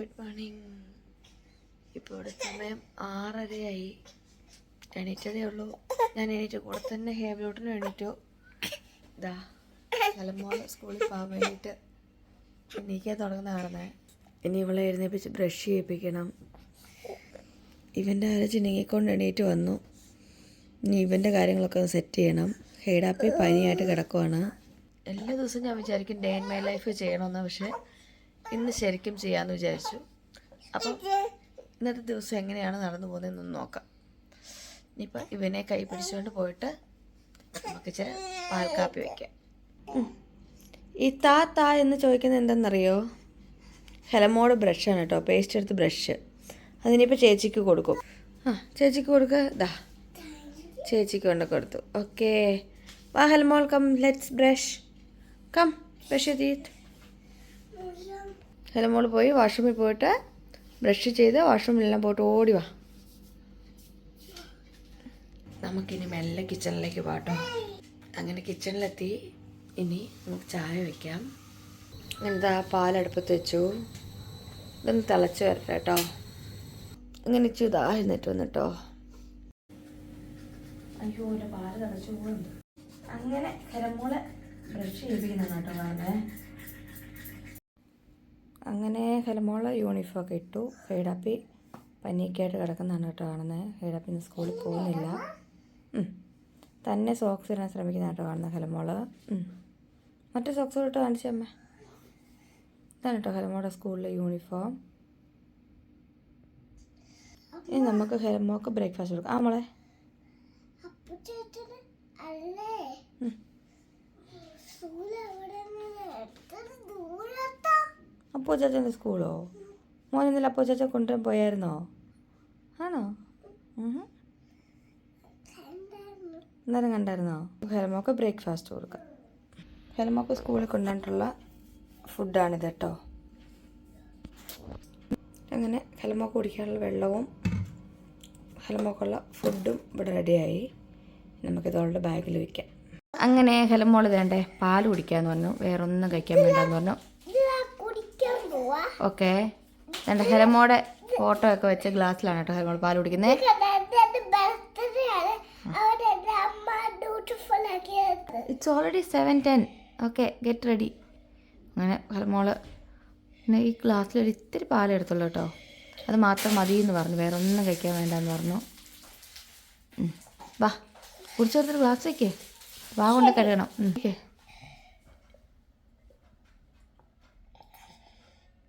Good morning. ഇപ്പോൾ ഇവിടെ സമയം 6:30 എണീറ്റതേ ഉള്ളൂ. ഞാൻ എണീറ്റ് കൂടെ തന്നെ ഹേബിലോട്ടിന് എണീറ്റു. ഇതാ നിലമോള് സ്കൂളിൽ പോകാൻ വേണ്ടിയിട്ട് എണീക്കാൻ തുടങ്ങുന്ന കാണുന്നത്. ഇനി ഇവളെ എഴുന്നേപ്പിച്ച് ബ്രഷ് ചെയ്യിപ്പിക്കണം. ഇവൻ്റെ കാര്യം ചിണങ്ങിക്കൊണ്ട് എണീറ്റ് വന്നു. ഇനി ഇവൻ്റെ കാര്യങ്ങളൊക്കെ ഒന്ന് സെറ്റ് ചെയ്യണം. ഹെയ്ഡാപ്പി പനിയായിട്ട് കിടക്കുവാണ്. എല്ലാ ദിവസവും ഞാൻ വിചാരിക്കും ഡേ ഇൻ മൈ ലൈഫ് ചെയ്യണമെന്ന്, പക്ഷേ ഇന്ന് ശരിക്കും ചെയ്യാമെന്ന് വിചാരിച്ചു. അപ്പം ഇന്നത്തെ ദിവസം എങ്ങനെയാണ് നടന്നു പോകുന്നതെന്നൊന്ന് നോക്കാം. ഇനിയിപ്പോൾ ഇവനെ കൈ പിടിച്ചുകൊണ്ട് പോയിട്ട് നമുക്ക് ഇച്ചിരി പാൽ കാപ്പി വയ്ക്കാം. ഈ താ എന്ന് ചോദിക്കുന്നത് എന്തെന്നറിയോ? ഹെലമോട് ബ്രഷാണ് കേട്ടോ, പേസ്റ്റ് എടുത്ത് ബ്രഷ്. അതിനിപ്പോൾ ചേച്ചിക്ക് കൊടുക്കും. ചേച്ചിക്ക് കൊടുക്കുക. ദാ ചേച്ചിക്ക് കൊണ്ട് കൊടുത്തു. ഓക്കെ, വാ ഹെലമോൾ, come let's brush. Come brush your teeth. ഹെലമോൾ പോയി വാഷ്റൂമിൽ പോയിട്ട് ബ്രഷ് ചെയ്ത് വാഷ്റൂമിലെല്ലാം പോയിട്ട് ഓടി വാ. നമുക്കിനി മെല്ലെ കിച്ചണിലേക്ക് പോട്ടോ. അങ്ങനെ കിച്ചണിലെത്തി. ഇനി നമുക്ക് ചായ വയ്ക്കാം. അങ്ങനത്തെ പാലടുപ്പത്ത് വെച്ചു. ഇതൊന്ന് തിളച്ച് വരട്ടെ കേട്ടോ. അങ്ങനെ ഇച്ചു ഇതായിരുന്നിട്ട് വന്നിട്ടോ. അയ്യോ എൻ്റെ പാല് തിളച്ചു പോകുന്നുണ്ട്. അങ്ങനെ ഹെലമോളെ ബ്രഷ് ചെയ്യിപ്പിക്കുന്നതാണ് കേട്ടോ കാണുന്നത്. അങ്ങനെ ഹെലമോള് യൂണിഫോമൊക്കെ ഇട്ടു. ഹെയ്ഡാപ്പി പനിയൊക്കെ ആയിട്ട് കിടക്കുന്നതാണ് കേട്ടോ കാണുന്നത്. ഹെയ്ഡാപ്പി ഇന്ന് സ്കൂളിൽ പോകുന്നില്ല. തന്നെ സോക്സ് ഇടാൻ ശ്രമിക്കുന്ന കേട്ടോ കാണുന്നത് ഹെലമോള്. മറ്റേ സോക്സ് ഇട്ട് കാണിച്ച അമ്മ. ഇതാണ് കേട്ടോ ഹെലമോളുടെ സ്കൂളിലെ യൂണിഫോം. ഇനി നമുക്ക് ഹെലമോക്ക് ബ്രേക്ക്ഫാസ്റ്റ് കൊടുക്കാം. മോളെ അപ്പോ ചാച്ചൻ്റെ സ്കൂളോ? മോൻ ഇന്നലെ അപ്പോ ചാച്ച കൊണ്ടുവരാൻ പോയായിരുന്നോ? ആണോ? അന്നേരം കണ്ടായിരുന്നോ? ഹെലമോക്ക് ബ്രേക്ക്ഫാസ്റ്റ് കൊടുക്കാം. ഹെലമോക്ക് സ്കൂളിൽ കൊണ്ടുവന്നിട്ടുള്ള ഫുഡാണിത് കേട്ടോ. അങ്ങനെ ഹെലമോക്ക് കുടിക്കാനുള്ള വെള്ളവും ഹെലമോക്കുള്ള ഫുഡും ഇവിടെ റെഡിയായി. നമുക്കിത് അവളുടെ ബാഗിൽ വയ്ക്കാം. അങ്ങനെ ഹെലമോൾ വേണ്ടേ പാൽ കുടിക്കാമെന്ന് പറഞ്ഞു. വേറൊന്നും കഴിക്കാൻ വേണ്ടെന്ന് പറഞ്ഞു. ഓക്കെ, എൻ്റെ ഹെലമോടെ ഫോട്ടോ ഒക്കെ വെച്ച ഗ്ലാസ്സിലാണ് കേട്ടോ ഹെലമോൾ പാൽ കുടിക്കുന്നത്. It's already 7:10. Okay, get ready. അങ്ങനെ ഹെലമോള് പിന്നെ ഈ ഗ്ലാസ്സിലൊരു ഇത്തിരി പാലെടുത്തുള്ളൂ കേട്ടോ. അത് മാത്രം മതി എന്ന് പറഞ്ഞു. വേറെ ഒന്നും കഴിക്കാൻ വേണ്ടെന്ന് പറഞ്ഞു. വാ കുടിച്ചു കൊടുത്തിട്ട് ഗ്ലാസ് വയ്ക്കേ. വാ കൊണ്ട് കഴുകണം. ഓക്കെ,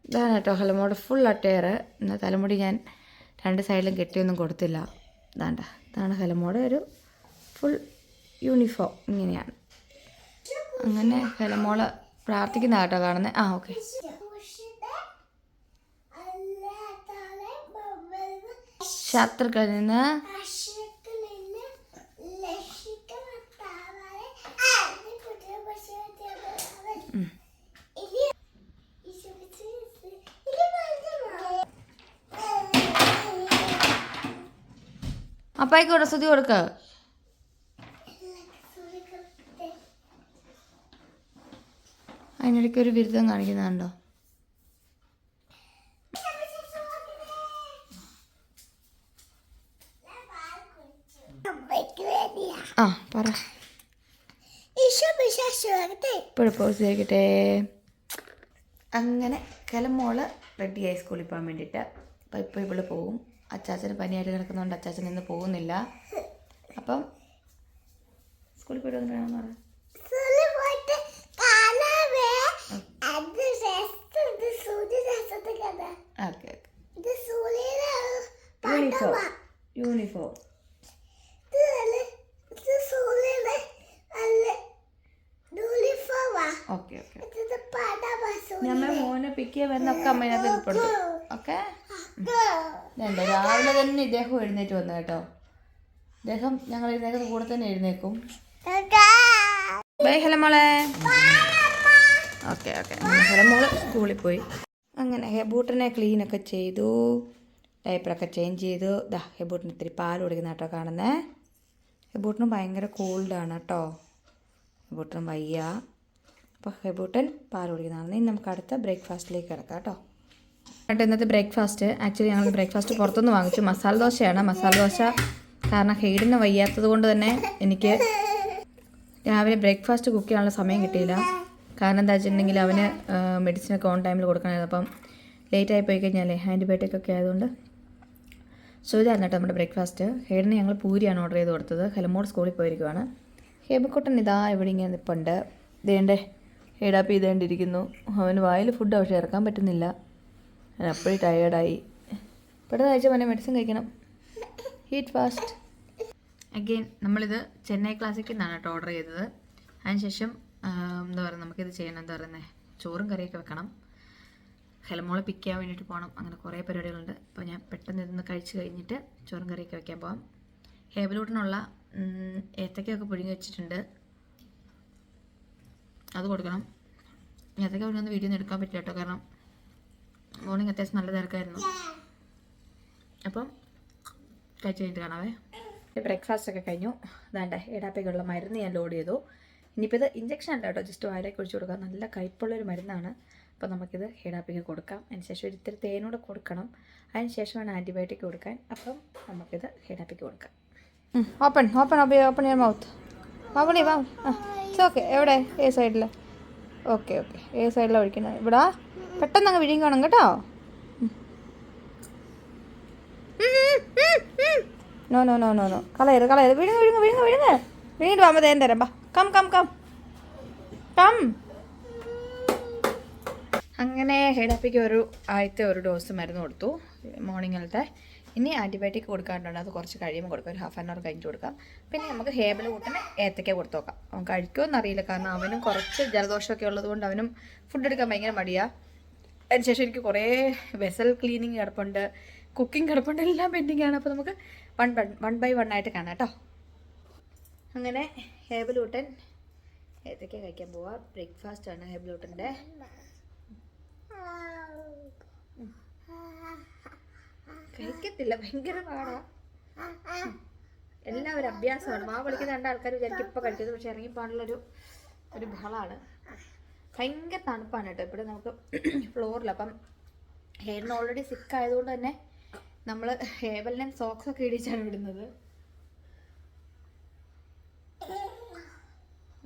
ഇതാണ് കേട്ടോ ഹെലമോടെ ഫുൾ അട്ടയർ. എന്നാൽ തലമുടി ഞാൻ 2 സൈഡിലും കെട്ടിയൊന്നും കൊടുത്തില്ല. ഇതാണ് ഹെലമോടെ ഒരു ഫുൾ യൂണിഫോം. ഇങ്ങനെയാണ്. അങ്ങനെ ഹെലമോള് പ്രാർത്ഥിക്കുന്ന കേട്ടോ കാണുന്നത്. ഓക്കെ, ശത്രുക്കളിൽ നിന്ന് അപ്പായിക്ക് കൂടെ സ്തുതി കൊടുക്ക. അതിനിടയ്ക്ക് ഒരു ബിരുദം കാണിക്കുന്നുണ്ടോ? പറ. ഇപ്പോഴത്തെ അങ്ങനെ ഹെലമോള് റെഡിയായി സ്കൂളിൽ പോകാൻ വേണ്ടിയിട്ട്. അപ്പോൾ ഇപ്പോൾ ഇവിടെ പോകും. അച്ചാച്ചന് പനിയായിട്ട് കിടക്കുന്നതുകൊണ്ട് അച്ചാച്ചൻ ഇന്ന് പോകുന്നില്ല. അപ്പം സ്കൂളിൽ പോയിട്ട് വന്നിട്ടാണെന്ന് പറയാം. Okay, uniform okay okay. ഞമ്മ മോനെ പിക്ക് ചെയ്യാൻ വരുന്നൊക്കെ അമ്മേനകത്ത് ഉൾപ്പെടുത്തും. ഓക്കെ, രാവിലെ തന്നെ ഇദ്ദേഹം എഴുന്നേറ്റ് വന്നു കേട്ടോ. ഇദ്ദേഹം ഞങ്ങൾ എഴുന്നേക്കുന്ന കൂടെ തന്നെ എഴുന്നേക്കും. ബൈ ഹെലമോളെ. Okay okay. ഹെലമോള് സ്കൂളിൽ പോയി. അങ്ങനെ ഹെബൂട്ടിനെ ക്ലീനൊക്കെ ചെയ്തു. ഡയപ്പറൊക്കെ ചേഞ്ച് ചെയ്തു. ഹെബൂട്ടിന് ഇത്തിരി പാൽ കുടിക്കുന്ന കേട്ടോ കാണുന്നത്. ഹെബൂട്ടിന് ഭയങ്കര കോൾഡാണ് കേട്ടോ. ഹെബൂട്ടിന് വയ്യ. അപ്പോൾ ഹെബൂട്ടൻ പാൽ കുടിക്കുന്നതാണ്. ഇനി നമുക്ക് അടുത്ത ബ്രേക്ക്ഫാസ്റ്റിലേക്ക് കിടക്കാം കേട്ടോ. എന്നിട്ട് ഇന്നത്തെ ബ്രേക്ക്ഫാസ്റ്റ് ആക്ച്വലി ഞങ്ങൾ ബ്രേക്ക്ഫാസ്റ്റ് പുറത്തുനിന്ന് വാങ്ങിച്ചു. മസാല ദോശയാണ്. മസാല ദോശ കാരണം ഹെയ്ഡിന് വയ്യാത്തത് കൊണ്ട് തന്നെ എനിക്ക് രാവിലെ ബ്രേക്ക്ഫാസ്റ്റ് കുക്ക് ചെയ്യാനുള്ള സമയം കിട്ടിയില്ല. കാരണം എന്താ വെച്ചിട്ടുണ്ടെങ്കിൽ അവന് മെഡിസിനൊക്കെ ഓൺ ടൈമിൽ കൊടുക്കണമായിരുന്നു. അപ്പം ലേറ്റായി പോയി കഴിഞ്ഞാലേ ആൻറ്റിബയോട്ടിക് ഒക്കെ ആയതുകൊണ്ട്. സോ ഇതായിരുന്നു കേട്ടോ നമ്മുടെ ബ്രേക്ക്ഫാസ്റ്റ്. ഹെയ്ഡിന് ഞങ്ങൾ പൂരിയാണ് ഓർഡർ ചെയ്ത് കൊടുത്തത്. ഹെലമോട് സ്കൂളിൽ പോയിരിക്കുവാണ്. ഹേബക്കുട്ടൻ ഇതാ ഇവിടെ ഇങ്ങനെ നിൽപ്പുണ്ട്. ഇതേണ്ടേ ഹെയ്ഡാപ്പ് ചെയ്തേണ്ടിയിരിക്കുന്നു. അവന് വായിൽ ഫുഡ് പക്ഷേ ഇറക്കാൻ പറ്റുന്നില്ല. ഞാൻ അപ്പോഴും ടയേർഡായി. പെട്ടെന്ന് കഴിച്ച മോനെ മെഡിസിൻ കഴിക്കണം. Heat fast. അഗെയിൻ നമ്മളിത് ചെന്നൈ ക്ലാസിക്കിൽ നിന്നാണ് കേട്ടോ ഓർഡർ ചെയ്തത്. അതിനുശേഷം എന്താ പറയുക, നമുക്കിത് ചെയ്യണം. എന്താ പറയുന്നത്, ചോറും കറിയൊക്കെ വെക്കണം. ഹെലമോളെ പിക്ക് ചെയ്യാൻ വേണ്ടിയിട്ട് പോകണം. അങ്ങനെ കുറേ പരിപാടികളുണ്ട്. അപ്പോൾ ഞാൻ പെട്ടെന്ന് ഇതൊന്ന് കഴിച്ച് കഴിഞ്ഞിട്ട് ചോറും കറിയൊക്കെ വെക്കാൻ പോകാം. ഹേബലൂട്ടിനുള്ള ഏത്തക്കയൊക്കെ പുഴുങ്ങി വെച്ചിട്ടുണ്ട്. അത് കൊടുക്കണം. ഏത്തക്ക പുഴുങ്ങുന്ന വീഡിയോ ഒന്നും എടുക്കാൻ പറ്റില്ല കേട്ടോ, കാരണം മോർണിംഗ് അത്യാവശ്യം നല്ല തിരക്കായിരുന്നു. അപ്പം കഴിച്ച് കഴിഞ്ഞിട്ട് കാണാവേ. ബ്രേക്ക്ഫാസ്റ്റ് ഒക്കെ കഴിഞ്ഞു. അതാണ്ട് ഏടാപ്പയ്ക്കുള്ള മരുന്ന് ഞാൻ ലോഡ് ചെയ്തു. ഇനിയിപ്പോൾ ഇത് ഇഞ്ചക്ഷൻ അല്ല കേട്ടോ, ജസ്റ്റ് വായിലേക്ക് ഒഴിച്ചു കൊടുക്കാം. നല്ല കയ്പുള്ളൊരു മരുന്നാണ്. അപ്പോൾ നമുക്കിത് ഹേഡാപ്പിക്ക് കൊടുക്കാം. അതിനുശേഷം ഇത്തിരി തേനൂടെ കൊടുക്കണം. അതിനുശേഷം വേണം ആൻറ്റിബയോട്ടിക് കൊടുക്കാൻ. അപ്പം നമുക്കിത് ഹേഡാപ്പിക്ക് കൊടുക്കാം. Open your mouth. വാവണി വാ. It's okay. എവിടെ? ഏ സൈഡിൽ? ഓക്കെ. ഏ സൈഡിലാണ് ഒഴിക്കുന്നത്? ഇവിടെ പെട്ടെന്ന് അങ്ങ് വിഴുങ്ങണം കേട്ടോ. നോ കളയരുത്. വിഴുങ്ങിട്ട് വാ, തേൻ തരാം. ബാ, കം. അങ്ങനെ ഹെഡാപ്പിക്ക് ആദ്യത്തെ ഒരു ഡോസ് മരുന്ന് കൊടുത്തു മോർണിംഗിലത്തെ. ഇനി ആൻറ്റിബയോട്ടിക് കൊടുക്കാണ്ടുണ്ട്. അത് കുറച്ച് കഴിയുമ്പോൾ കൊടുക്കാം. ഒരു ഹാഫ് ആൻ അവർ കഴിഞ്ഞിട്ട് കൊടുക്കാം. പിന്നെ നമുക്ക് ഹേബൽ കൂട്ടിന് ഏത്തക്ക കൊടുത്തു നോക്കാം. അവൻ കഴിക്കുമെന്ന് അറിയില്ല, കാരണം അവനും കുറച്ച് ജലദോഷമൊക്കെ ഉള്ളതുകൊണ്ട് അവനും ഫുഡ് എടുക്കാൻ ഭയങ്കര മടിയാണ്. അതിനുശേഷം എനിക്ക് കുറേ വെസൽ ക്ലീനിങ് കിടപ്പുണ്ട്, കുക്കിംഗ് കിടപ്പുണ്ട്, എല്ലാം പെൻഡിങ് ആണ്. അപ്പോൾ നമുക്ക് വൺ ബൈ വൺ ആയിട്ട് കാണാം കേട്ടോ. അങ്ങനെ ഹേബലൂട്ടൻ ഏത്തക്ക കഴിക്കാൻ പോവാം. ബ്രേക്ക്ഫാസ്റ്റാണ് ഹേബലൂട്ടൻ്റെ. കഴിക്കത്തില്ല, ഭയങ്കര പാടാ. എല്ലാവരും അഭ്യാസമാണ്. മാവ് കളിക്കുന്ന രണ്ട് ആൾക്കാർ വിചാരിക്കും ഇപ്പോൾ കഴിക്കുന്നത്, പക്ഷെ ഇറങ്ങിപ്പോകാനുള്ളൊരു ബഹളമാണ്. ഭയങ്കര തണുപ്പാണ് കേട്ടോ ഇവിടെ നമുക്ക് ഫ്ലോറിൽ. അപ്പം ഹെയറിന് ഓൾറെഡി സിക്ക് ആയതുകൊണ്ട് തന്നെ നമ്മൾ ഹേബലിനെ സോക്സൊക്കെ ഇടിച്ചാണ് വിടുന്നത്.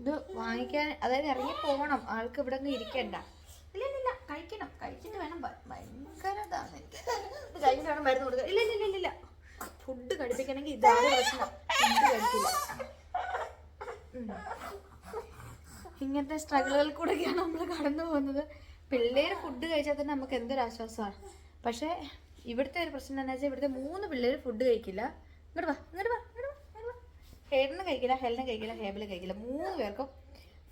ഇത് വാങ്ങിക്കാൻ, അതായത് ഇറങ്ങി പോകണം, ആൾക്ക് ഇവിടെ അങ്ങ് ഇരിക്കണ്ട. ഇല്ല കഴിക്കണം, കഴിച്ചിട്ട് വേണം. ഭയങ്കര ഇതാണ് എനിക്ക്. ഇത് കഴിഞ്ഞിട്ട് വേണം മരുന്ന് കൊടുക്കുക. ഇല്ല ഫുഡ് കഴിപ്പിക്കണമെങ്കിൽ ഇതാണ് പ്രശ്നം. ഫുഡ് കഴിക്കില്ല. ഇങ്ങനത്തെ സ്ട്രഗിളുകൾ കൂടെയൊക്കെയാണ് നമ്മൾ കടന്നു പോകുന്നത്. പിള്ളേർ ഫുഡ് കഴിച്ചാൽ തന്നെ നമുക്ക് എന്തൊരാശ്വാസമാണ്. പക്ഷേ ഇവിടുത്തെ ഒരു പ്രശ്നം എന്താണെന്ന് വെച്ചാൽ ഇവിടുത്തെ 3 പിള്ളേർ ഫുഡ് കഴിക്കില്ല. ഇങ്ങോട്ട് വാ. ഹെയ്ഡിന് കഴിക്കില്ല, ഹെലിന് കഴിക്കില്ല, ഹേബിൾ കഴിക്കില്ല. 3 പേർക്കും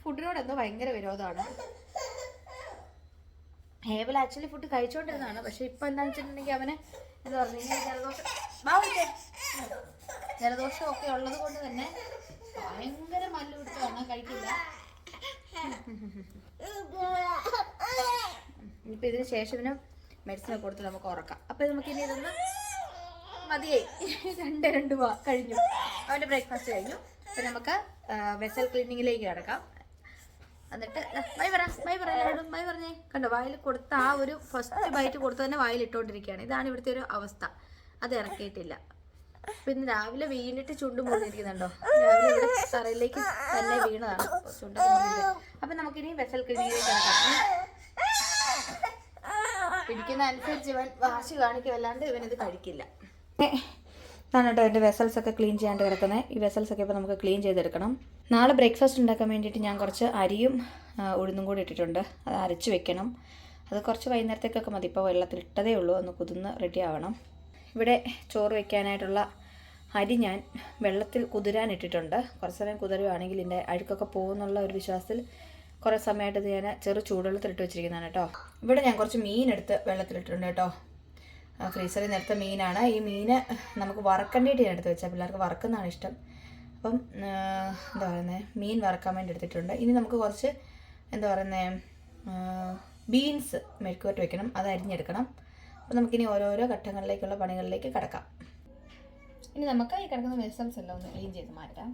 ഫുഡിനോട് എന്തോ ഭയങ്കര വിരോധമാണ്. ഹേബിൾ ആക്ച്വലി ഫുഡ് കഴിച്ചുകൊണ്ടിരുന്നതാണ്. പക്ഷെ ഇപ്പം എന്താണെന്ന് വെച്ചിട്ടുണ്ടെങ്കിൽ അവന് എന്താ പറഞ്ഞു, ജലദോഷം ഒക്കെ ഉള്ളത് കൊണ്ട് തന്നെ ഭയങ്കര മല്ല് വിട്ടാണ്, കഴിക്കില്ല. ഇനിയിപ്പോൾ ഇതിന് ശേഷം ഇതിന് മെഡിസിനൊക്കെ കൊടുത്ത് നമുക്ക് ഉറക്കാം. അപ്പം നമുക്കിനി ഇതൊന്ന് മതിയായി. 2 കഴിഞ്ഞു. അവൻ്റെ ബ്രേക്ക്ഫാസ്റ്റ് കഴിഞ്ഞു. അപ്പം നമുക്ക് വെസൽ ക്ലീനിങ്ങിലേക്ക് കിടക്കാം. എന്നിട്ട് മൈ പറഞ്ഞേ. കണ്ടോ, വായിൽ കൊടുത്ത ആ ഒരു ഫസ്റ്റ് ബൈറ്റ് കൊടുത്ത് തന്നെ വായിൽ ഇട്ടുകൊണ്ടിരിക്കുകയാണ്. ഇതാണ് ഇവിടുത്തെ ഒരു അവസ്ഥ. അത് ഇറക്കിയിട്ടില്ല. പിന്നെ രാവിലെ വീണിട്ട് ചുണ്ട് മുറിഞ്ഞിരിക്കുന്നുണ്ടോ? രാവിലെ ഇവിടെ തറയിലേക്ക് തന്നെ വീണതാണ് ചുണ്ട് മുറിഞ്ഞത്. അപ്പം നമുക്കിനി വെസൽ ക്ലീനിങ്ങിലേക്ക് കിടക്കാം. പിടിക്കുന്ന അനുസരിച്ച് ഇവൻ വാശി കാണിക്കും, അല്ലാണ്ട് ഇവനിത് കഴിക്കില്ല. ഇതാണ് കേട്ടോ എൻ്റെ വെസൽസൊക്കെ ക്ലീൻ ചെയ്യാണ്ട് കിടക്കുന്നത്. ഈ വെസൽസൊക്കെ ഇപ്പോൾ നമുക്ക് ക്ലീൻ ചെയ്തെടുക്കണം. നാളെ ബ്രേക്ക്ഫാസ്റ്റ് ഉണ്ടാക്കാൻ വേണ്ടിയിട്ട് ഞാൻ കുറച്ച് അരിയും ഉഴുന്നും കൂടി ഇട്ടിട്ടുണ്ട്. അത് അരച്ച് വെക്കണം. അത് കുറച്ച് വൈകുന്നേരത്തേക്കൊക്കെ മതി. ഇപ്പോൾ വെള്ളത്തിലിട്ടതേ ഉള്ളൂ, ഒന്ന് കുതിർന്ന് റെഡി ആവണം. ഇവിടെ ചോറ് വയ്ക്കാനായിട്ടുള്ള അരി ഞാൻ വെള്ളത്തിൽ കുതിരാനിട്ടിട്ടുണ്ട്. കുറച്ച് സമയം കുതിരുവാണെങ്കിൽ ഇതിൻ്റെ അഴുക്കൊക്കെ പോകുന്നുള്ള ഒരു വിശ്വാസത്തിൽ കുറേ സമയമായിട്ട് ഇത് ഞാൻ ചെറു ചൂടുവെള്ളത്തിലിട്ട് വെച്ചിരിക്കുന്നതാണ് കേട്ടോ. ഇവിടെ ഞാൻ കുറച്ച് മീനെടുത്ത് വെള്ളത്തിലിട്ടിട്ടുണ്ട് കേട്ടോ. ഫ്രീസറിൽ നിന്ന് എടുത്ത മീനാണ്. ഈ മീന് നമുക്ക് വറക്കേണ്ടിയിട്ട് ഞാൻ എടുത്ത് വെച്ചാൽ പിള്ളേർക്ക് വറക്കുന്നതാണ് ഇഷ്ടം. അപ്പം എന്താ പറയുന്നത്, മീൻ വറക്കാൻ വേണ്ടി എടുത്തിട്ടുണ്ട്. ഇനി നമുക്ക് കുറച്ച് എന്താ പറയുന്നത് ബീൻസ് മെഴുക്കുവരട്ടി വെക്കണം, അത് അരിഞ്ഞെടുക്കണം. അപ്പോൾ നമുക്കിനി ഓരോരോ ഘട്ടങ്ങളിലേക്കുള്ള പണികളിലേക്ക് കിടക്കാം. ഇനി നമുക്ക് ഈ കിടക്കുന്ന വെസൽസ് എല്ലാം ഒന്ന് ക്ലീൻ ചെയ്ത് മാറ്റാം.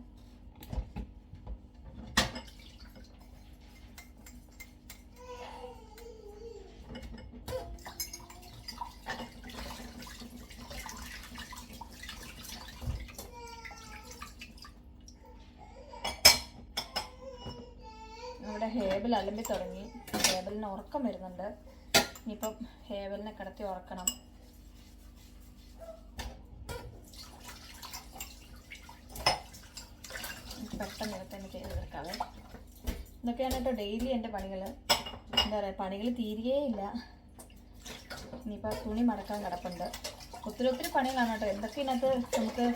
ഹേബൽ അലമ്പി തുടങ്ങി. ഹേബലിന് ഉറക്കം വരുന്നുണ്ട്. ഇനിയിപ്പം ഹേബലിനെ കിടത്തി ഉറക്കണം. പെട്ടെന്ന് തന്നെ ചെയ്ത് തീർക്കാവേ. ഇതൊക്കെയാണ് കേട്ടോ ഡെയിലി എൻ്റെ പണികൾ. എന്താ പറയുക, പണികൾ തീരുകയില്ല. ഇനിയിപ്പോൾ തുണി മടക്കാൻ കിടപ്പുണ്ട്. ഒത്തിരി പണികളാണ് കേട്ടോ. എന്തൊക്കെ ഇതിനകത്ത് നമുക്ക്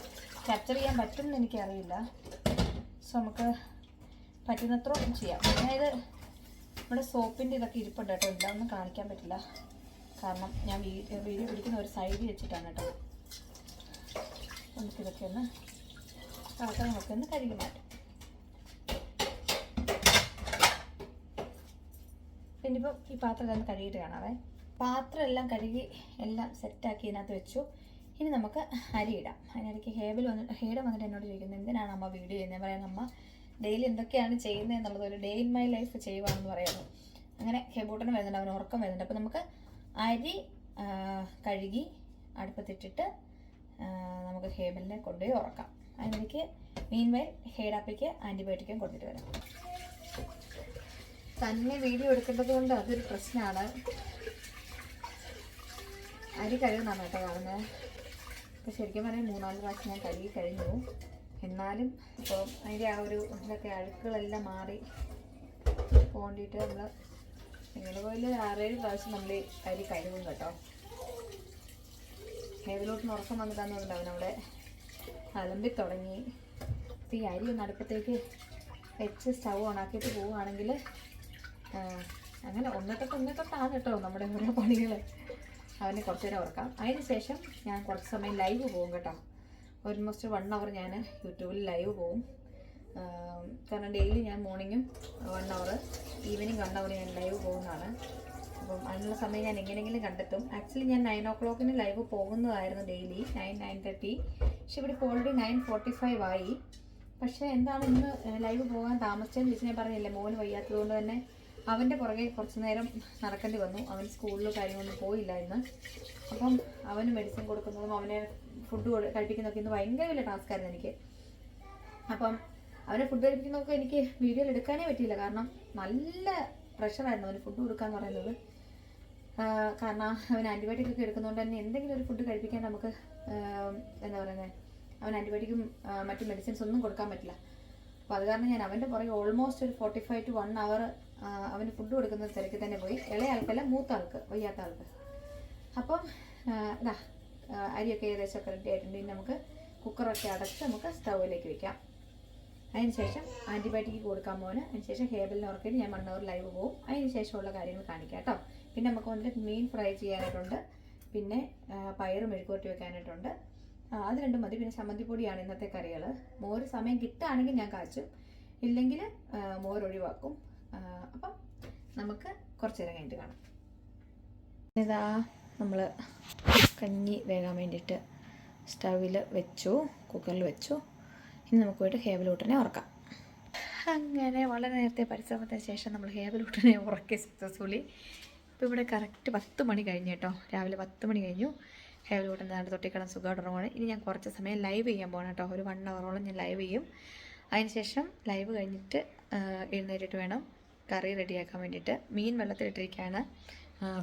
ക്യാപ്ചർ ചെയ്യാൻ പറ്റും എന്ന് എനിക്കറിയില്ല. സോ നമുക്ക് പറ്റുന്നത്രയും ചെയ്യാം. അതായത് നമ്മുടെ സോപ്പിൻ്റെ ഇതൊക്കെ ഇരിപ്പുണ്ട് കേട്ടോ. എന്താണെന്ന് കാണിക്കാൻ പറ്റില്ല, കാരണം ഞാൻ വീഡിയോ പിടിക്കുന്ന ഒരു സൈഡിൽ വെച്ചിട്ടാണ് കേട്ടോ. നമുക്കിതൊക്കെ ഒന്ന് പാത്രങ്ങളൊക്കെ ഒന്ന് കഴുകി മാറ്റും. പിന്നെ ഇപ്പം ഈ പാത്രം ഒന്ന് കഴുകിയിട്ട് കാണാവേ. പാത്രം എല്ലാം കഴുകി എല്ലാം സെറ്റാക്കി ഇതിനകത്ത് വെച്ചു. ഇനി നമുക്ക് അരി ഇടാം. അതിനിടയ്ക്ക് ഹേബൽ വന്നിട്ട് എന്നോട് ചോദിക്കുന്നത് എന്തിനാണ് അമ്മ വീഡിയോ ചെയ്യുന്നത്. പറയാൻ അമ്മ ഡെയിലി എന്തൊക്കെയാണ് ചെയ്യുന്നത് എന്നുള്ളത് ഒരു ഡേ ഇൻ മൈ ലൈഫ് ചെയ്യുവാണെന്ന് പറയുന്നു. അങ്ങനെ ഹേബൂട്ടന് വരുന്നുണ്ട്, അവന് ഉറക്കം വരുന്നുണ്ട്. അപ്പോൾ നമുക്ക് അരി കഴുകി അടുപ്പത്തിട്ടിട്ട് നമുക്ക് ഹേബലിനെ കൊണ്ടുപോയി ഉറക്കാം. അതിനിടയ്ക്ക് മീൻവൈൽ ഹേഡാപ്പിക്ക് ആൻറ്റിബയോട്ടിക്കും കൊടുത്തിട്ട് വരാം. തന്നെ വീഡിയോ എടുക്കേണ്ടത് കൊണ്ട് അതൊരു പ്രശ്നമാണ്. അരി കഴുകുന്നതാണ് കേട്ടോ കാണുന്നത്. അപ്പോൾ ശരിക്കും പറഞ്ഞാൽ 3-4 പ്രാവശ്യം ഞാൻ കഴുകി കഴിഞ്ഞു. എന്നാലും ഇപ്പോൾ അതിൻ്റെ ആ ഒരു ഇതിലൊക്കെ അഴുക്കുകളെല്ലാം മാറി പോണ്ടിയിട്ട് നമ്മൾ നിങ്ങളുപോലെ 6-7 പ്രാവശ്യം നമ്മൾ അരി കഴുകും കേട്ടോ. ഹേബിലോട്ട് ഉറക്കം വന്നിട്ടാന്ന് അവനവിടെ അലമ്പി തുടങ്ങി. അപ്പോൾ ഈ അരി ഒന്ന് അടുപ്പത്തേക്ക് വെച്ച് സ്റ്റൗ ഓണാക്കിയിട്ട് പോവുകയാണെങ്കിൽ അങ്ങനെ ഒന്നത്തൊട്ടാണ് കേട്ടോ നമ്മുടെ ഓരോ പണികൾ. അവനെ കുറച്ച് നേരം ഉറക്കാം. അതിന് ശേഷം ഞാൻ കുറച്ച് സമയം ലൈവ് പോകും കേട്ടോ. ഓൾമോസ്റ്റ് 1 hour ഞാൻ യൂട്യൂബിൽ ലൈവ് പോകും. കാരണം ഡെയിലി ഞാൻ മോർണിംഗും 1 hour, ഈവനിങ് 1 hour ഞാൻ ലൈവ് പോകുന്നതാണ്. അപ്പം അതിനുള്ള സമയം ഞാൻ എങ്ങനെയെങ്കിലും കണ്ടെത്തും. ആക്ച്വലി ഞാൻ 9 o'clock ലൈവ് പോകുന്നതായിരുന്നു ഡെയിലി 9-9:30. പക്ഷെ ഇവിടെ ഇപ്പോൾ ഓൾറെഡി 9:45 ആയി. പക്ഷേ എന്താണ് ഇന്ന് ലൈവ് പോകാൻ താമസിച്ചതെന്ന് ചോദിച്ചാൽ ഞാൻ പറഞ്ഞില്ലേ, മോന് വയ്യാത്തത് കൊണ്ട് തന്നെ അവൻ്റെ പുറകെ കുറച്ച് നേരം നടക്കേണ്ടി വന്നു. അവൻ സ്കൂളിൽ കാര്യങ്ങളൊന്നും പോയില്ല ഇന്ന്. അപ്പം അവന് മെഡിസിൻ കൊടുക്കുന്നതും അവനെ ഫുഡ് കഴിപ്പിക്കുന്നതൊക്കെ ഇന്ന് ഭയങ്കര വലിയ ടാസ്ക്കായിരുന്നു എനിക്ക്. അപ്പം അവനെ ഫുഡ് കഴിപ്പിക്കുന്നതൊക്കെ എനിക്ക് വീഡിയോയിൽ എടുക്കാനേ പറ്റിയില്ല. കാരണം നല്ല പ്രഷറായിരുന്നു അവന് ഫുഡ് കൊടുക്കാന്ന് പറയുന്നത്. കാരണം അവൻ ആൻറ്റിബയോട്ടിക് ഒക്കെ എടുക്കുന്നതുകൊണ്ട് തന്നെ എന്തെങ്കിലും ഒരു ഫുഡ് കഴിപ്പിക്കാൻ നമുക്ക് എന്താ പറയുന്നത്, അവൻ ആൻറ്റിബയോട്ടിക്കും മറ്റു മെഡിസിൻസ് ഒന്നും കൊടുക്കാൻ പറ്റില്ല. അപ്പോൾ അത് കാരണം ഞാൻ അവൻ്റെ പുറകെ ഓൾമോസ്റ്റ് ഒരു 45 to 1 hour അവന് ഫുഡ് കൊടുക്കുന്ന തിരക്കിൽ തന്നെ പോയി. ഇളയ ആൾക്കല്ല, മൂത്ത ആൾക്ക്, വയ്യാത്ത ആൾക്ക്. അപ്പം ഇതാ അരിയൊക്കെ ഏകദേശമൊക്കെ റെഡി ആയിട്ടുണ്ട്. ഇനി നമുക്ക് കുക്കറൊക്കെ അടച്ച് നമുക്ക് സ്റ്റൗവിലേക്ക് വെക്കാം. അതിനുശേഷം ആൻറ്റിബയോട്ടിക് കൊടുക്കാൻ പോകുന്നു. അതിനുശേഷം ഹേബലിനെ ഉറക്കിയിട്ട് ഞാൻ 1 hour ലൈവ് പോകും. അതിന് ശേഷമുള്ള കാര്യങ്ങൾ കാണിക്കാം കേട്ടോ. പിന്നെ നമുക്ക് വന്നിട്ട് മീൻ ഫ്രൈ ചെയ്യാനായിട്ടുണ്ട്. പിന്നെ പയറ് മെഴുക്കുവരട്ടി വെക്കാനായിട്ടുണ്ട്. അത് രണ്ടും മതി. പിന്നെ ചമ്മന്തിപ്പൊടിയാണ് ഇന്നത്തെ കറികൾ. മോര് സമയം കിട്ടുകയാണെങ്കിൽ ഞാൻ കാച്ചും, ഇല്ലെങ്കിൽ മോര് ഒഴിവാക്കും. അപ്പം നമുക്ക് കുറച്ച് നേരം കഴിഞ്ഞിട്ട് കാണാം. ഇതാ നമ്മൾ കഞ്ഞി വേകാൻ വേണ്ടിയിട്ട് സ്റ്റൗവിൽ വെച്ചു, കുക്കറിൽ വെച്ചു. ഇനി നമുക്ക് പോയിട്ട് ഹേബലൂട്ടനെ ഉറക്കാം. അങ്ങനെ വളരെ നേരത്തെ പരിശ്രമത്തിന് ശേഷം നമ്മൾ ഹേബലൂട്ടനെ ഉറക്കി സക്സസ്ഫുള്ളി. ഇപ്പോൾ ഇവിടെ കറക്റ്റ് 10 മണി കഴിഞ്ഞു കേട്ടോ. രാവിലെ 10 മണി കഴിഞ്ഞു. ഹേബലൂട്ടൻ നാട് തൊട്ടിക്കണം സുഖമായിട്ടുറങ്ങുവാണ്. ഇനി ഞാൻ കുറച്ച് സമയം ലൈവ് ചെയ്യാൻ പോകണം കേട്ടോ. ഒരു 1 hour ഞാൻ ലൈവ് ചെയ്യും. അതിനുശേഷം ലൈവ് കഴിഞ്ഞിട്ട് എഴുന്നേറ്റിട്ട് വേണം കറി റെഡിയാക്കാൻ വേണ്ടിയിട്ട്. മീൻ വെള്ളത്തിലിട്ടിരിക്കുകയാണ്.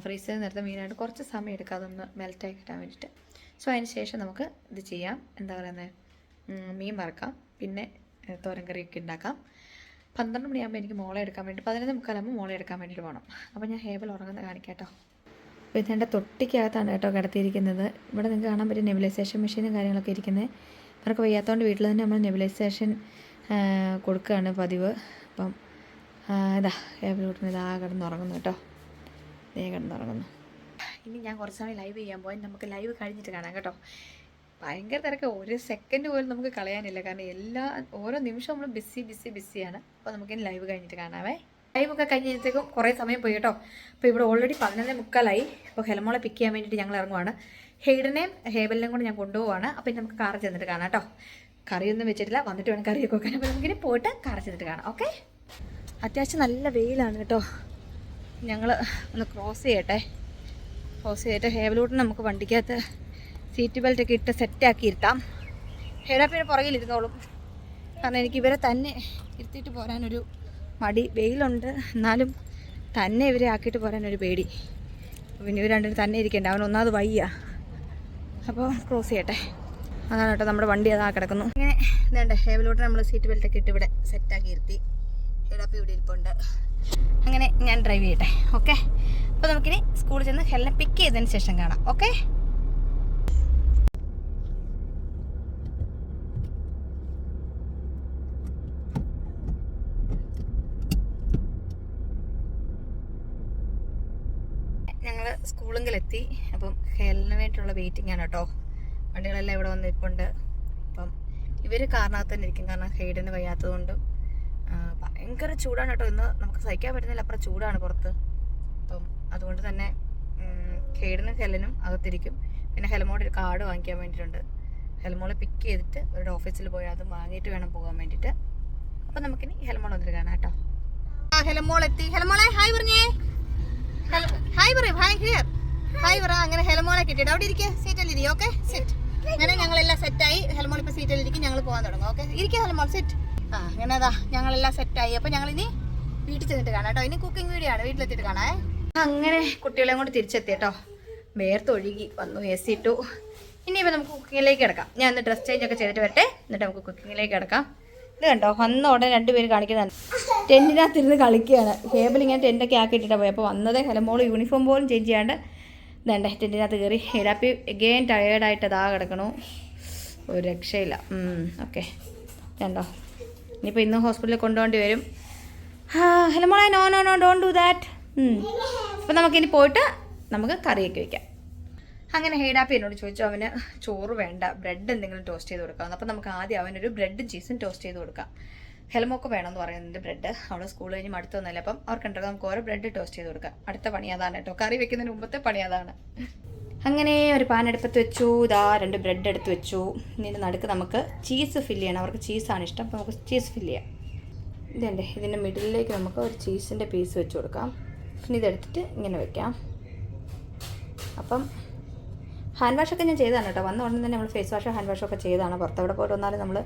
ഫ്രീസറിൽ നിർത്തുന്ന മീനായിട്ട് കുറച്ച് സമയം എടുക്കുക അതൊന്ന് മെൽറ്റായി കിട്ടാൻ വേണ്ടിയിട്ട്. സോ അതിന് ശേഷം നമുക്ക് ഇത് ചെയ്യാം, എന്താ പറയുന്നത്, മീൻ വറക്കാം, പിന്നെ തോരൻ കറിയൊക്കെ ഉണ്ടാക്കാം. 12 മണിയാകുമ്പോൾ എനിക്ക് മോളെ എടുക്കാൻ വേണ്ടി 11:45 മോളെ എടുക്കാൻ വേണ്ടിയിട്ട് പോകണം. അപ്പോൾ ഞാൻ ഹേബൽ ഉറങ്ങുന്നത് കാണിക്കാം കേട്ടോ. അപ്പോൾ ഇതെൻ്റെ തൊട്ടിക്കകത്താണ് കേട്ടോ കിടത്തിയിരിക്കുന്നത്. ഇവിടെ നിങ്ങൾക്ക് കാണാൻ പറ്റും നെബുലൈസേഷൻ മെഷീനും കാര്യങ്ങളൊക്കെ ഇരിക്കുന്നത്. അവർക്ക് വയ്യാത്തതുകൊണ്ട് വീട്ടിൽ തന്നെ നമ്മൾ നെബുലൈസേഷൻ കൊടുക്കുകയാണ് പതിവ്. അപ്പം ഇതാ ഹേബലൂട്ടന് ഇതാ കിടന്നുറങ്ങുന്നു കേട്ടോ. ഇതേ കിടന്നുറങ്ങുന്നു. ഇനി ഞാൻ കുറച്ച് സമയം ലൈവ് ചെയ്യാൻ പോയി. നമുക്ക് ലൈവ് കഴിഞ്ഞിട്ട് കാണാം കേട്ടോ. ഭയങ്കര തിരക്ക്, ഒരു സെക്കൻഡ് പോലും നമുക്ക് കളയാനില്ല. കാരണം ഓരോ നിമിഷവും നമ്മൾ ബിസിയാണ്. അപ്പോൾ നമുക്കിനി ലൈവ് കഴിഞ്ഞിട്ട് കാണാവേ. ലൈവൊക്കെ കഴിഞ്ഞപ്പോഴത്തേക്കും കുറേ സമയം പോയി കേട്ടോ. അപ്പോൾ ഇവിടെ ഓൾറെഡി 11:45. ഇപ്പോൾ ഹെലമോളെ പിക്ക് ചെയ്യാൻ വേണ്ടിയിട്ട് ഞങ്ങൾ ഇറങ്ങുവാണ്. ഹെയ്ഡനെയും ഹേബലിനെയും കൂടെ ഞാൻ കൊണ്ടുപോവാണ്. അപ്പോൾ ഇനി നമുക്ക് കാറിൽ ചെന്നിട്ട് കാണാം കേട്ടോ. കറിയൊന്നും വെച്ചിട്ടില്ല, വന്നിട്ട് വേണം കറിയൊക്കെ വെക്കാൻ. അപ്പോൾ നമുക്കിനി പോയിട്ട് കാറിൽ ചെന്നിട്ട് കാണാം. ഓക്കെ. അത്യാവശ്യം നല്ല വെയിലാണ് കേട്ടോ. ഞങ്ങൾ ഒന്ന് ക്രോസ് ചെയ്തിട്ട് ഹേബലൂട്ടിന് നമുക്ക് വണ്ടിക്കകത്ത് സീറ്റ് ബെൽറ്റൊക്കെ ഇട്ട് സെറ്റാക്കി ഇരുത്താം. ഹേഡാപ്പിന് പുറകിലിരുന്നോളും. കാരണം എനിക്ക് ഇവരെ തന്നെ ഇരുത്തിയിട്ട് പോരാനൊരു മടി, വെയിലുണ്ട് എന്നാലും തന്നെ ഇവരെ ആക്കിയിട്ട് പോരാനൊരു പേടി. പിന്നെ ഇവർ രണ്ടും തന്നെ ഇരിക്കണ്ട, അവൻ ഒന്നാമത് വയ്യ. അപ്പോൾ ക്രോസ് ചെയ്യട്ടെ. അതാണ് കേട്ടോ നമ്മുടെ വണ്ടി അതാ കിടക്കുന്നു. ഇങ്ങനെ ഇതേണ്ട ഹേബിലോട്ട് നമ്മൾ സീറ്റ് ബെൽറ്റൊക്കെ ഇട്ട് ഇവിടെ സെറ്റാക്കി ഇരുത്തി. ഹെഡാപ്പി ഇവിടെ ഇരിപ്പുണ്ട്. അങ്ങനെ ഞാൻ ഡ്രൈവ് ചെയ്യട്ടെ. ഓക്കെ, അപ്പോൾ നമുക്കിനി സ്കൂളിൽ ചെന്ന് ഹെലിനെ പിക്ക് ചെയ്തതിന് ശേഷം കാണാം. ഓക്കെ, ഞങ്ങൾ സ്കൂളിലെത്തി. അപ്പം ഹെലിന് വേണ്ടിയിട്ടുള്ള വെയിറ്റിംഗ് ആണ് കേട്ടോ. വണ്ടികളെല്ലാം ഇവിടെ വന്ന് ഇരിപ്പുണ്ട്. അപ്പം ഇവർ കാറിനകത്ത് തന്നെ ഇരിക്കും, കാരണം ഹെയ്ഡിന് വയ്യാത്തത് കൊണ്ടും. ഭയങ്കര ചൂടാണ് കേട്ടോ ഇന്ന്, നമുക്ക് സഹിക്കാൻ പറ്റുന്നില്ല, അപ്പുറം ചൂടാണ് പുറത്ത്. അപ്പം അതുകൊണ്ട് തന്നെ ഹെയ്ഡിനും ഹെലനും അകത്തിരിക്കും. പിന്നെ ഹെലമോടെ ഒരു കാർഡ് വാങ്ങിക്കാൻ വേണ്ടിയിട്ടുണ്ട്. ഹെലമോളെ പിക്ക് ചെയ്തിട്ട് അവരുടെ ഓഫീസിൽ പോയി അത് വാങ്ങിയിട്ട് വേണം പോകാൻ വേണ്ടിയിട്ട്. അപ്പം നമുക്കിനി ഹെലമോൾ വന്നിട്ട് കാണാം കേട്ടോ. ഹെലമോൾ എത്തി. ഹെലമോളെ ഹായ് പറഞ്ഞേ. ഹായ് പറയും. Hi here. ഹായ് പറ. അങ്ങനെ ഹെലമോളെ കിട്ടിയിട്ട് അവിടെ ഇരിക്കുക, സീറ്റിലിരി. Okay, sit. അങ്ങനെ ഞങ്ങളെല്ലാം സെറ്റായി. ഹെലമോൾ ഇപ്പോൾ സീറ്റിലിരിക്കും, ഞങ്ങൾ പോകാൻ തുടങ്ങും. ഓക്കെ, ഇരിക്കുക ഹെലമോൾ, സിറ്റ്. അങ്ങനെ അതാ ഞങ്ങളെല്ലാം സെറ്റായി. അപ്പോൾ ഞങ്ങളിനി വീട്ടിൽ ചെന്നിട്ട് കാണാം കേട്ടോ. ഇനി കുക്കിംഗ് വീഡിയോ ആണ്, വീട്ടിലെത്തിയിട്ട് കാണാം. അങ്ങനെ കുട്ടികളെയും കൊണ്ട് തിരിച്ചെത്തി കേട്ടോ. വേർത്തൊഴുകി വന്നു, AC ഇട്ടു. ഇനിയിപ്പോൾ നമുക്ക് കുക്കിങ്ങിലേക്ക് കിടക്കാം. ഞാൻ ഒന്ന് ഡ്രസ് ചേഞ്ച് ഒക്കെ ചെയ്തിട്ട് വരട്ടെ, എന്നിട്ട് നമുക്ക് കുക്കിങ്ങിലേക്ക് കിടക്കാം. ഇത് കണ്ടോ, വന്ന ഉടനെ രണ്ടുപേര് കാണിക്കുന്നതാണ്. ടെൻറ്റിനകത്തിരുന്ന് കളിക്കുകയാണ്. ടേബിൾ ഇങ്ങനെ ടെൻറ്റൊക്കെ ആക്കിയിട്ടാണ് പോയി. അപ്പോൾ വന്നത് ഹെലമോൾ യൂണിഫോം പോലും ചേഞ്ച് ചെയ്യാണ്ട് ഇതേണ്ട ടെൻറ്റിനകത്ത് കയറി. ഹെലാപ്പി എഗെയിൻ ടയേർഡായിട്ട് അതാ കിടക്കണു, ഒരു രക്ഷയില്ല. ഓക്കെ, കണ്ടോ. ഇനിയിപ്പോൾ ഇന്ന് ഹോസ്പിറ്റലിൽ കൊണ്ടുപോകേണ്ടി വരും. ഹെലമോളെ no no no don't do that. അപ്പോൾ നമുക്കിനി പോയിട്ട് നമുക്ക് കറിയൊക്കെ വയ്ക്കാം. അങ്ങനെ ഹെയ്ഡാപ്പി എന്നോട് ചോദിച്ചു അവന് ചോറ് വേണ്ട, ബ്രെഡ് എന്തെങ്കിലും ടോസ്റ്റ് ചെയ്ത് കൊടുക്കാം. അപ്പോൾ നമുക്ക് ആദ്യം അവനൊരു ബ്രെഡും ചീസും ടോസ്റ്റ് ചെയ്ത് കൊടുക്കാം. ഹെലമോക്ക് വേണമെന്ന് പറയുന്നുണ്ട് ബ്രെഡ്. അവിടെ സ്കൂൾ കഴിഞ്ഞ് മടുത്തൊന്നുമില്ല. അപ്പം അവർക്കുണ്ടാകും നമുക്ക് ഓരോ ബ്രെഡ് ടോസ്റ്റ് ചെയ്ത് കൊടുക്കാം. അടുത്ത പണി അതാണ് കേട്ടോ, കറി വെക്കുന്നതിന് മുമ്പത്തെ പണി അതാണ്. അങ്ങനെ ഒരു പാൻ അടുപ്പത്ത് വെച്ചു. ഇതാ 2 ബ്രെഡ് എടുത്ത് വെച്ചു. ഇതിൻ്റെ നടുക്ക് നമുക്ക് ചീസ് ഫില്ല് ചെയ്യണം. അവർക്ക് ചീസാണ് ഇഷ്ടം, അപ്പോൾ നമുക്ക് ചീസ് ഫില്ല് ചെയ്യാം. ഇതുണ്ട്, ഇതിൻ്റെ മിഡിലേക്ക് നമുക്ക് ഒരു ചീസിൻ്റെ പീസ് വെച്ച് കൊടുക്കാം. പിന്നെ ഇതെടുത്തിട്ട് ഇങ്ങനെ വെക്കാം. അപ്പം ഹാൻഡ് വാഷൊക്കെ ഞാൻ ചെയ്തതാണ് കേട്ടോ. വന്ന ഉടനെ തന്നെ നമ്മൾ ഫേസ് വാഷോ ഹാൻഡ് വാഷോ ഒക്കെ ചെയ്താണ്. പുറത്തവിടെ പോയിട്ട് വന്നാലും നമ്മൾ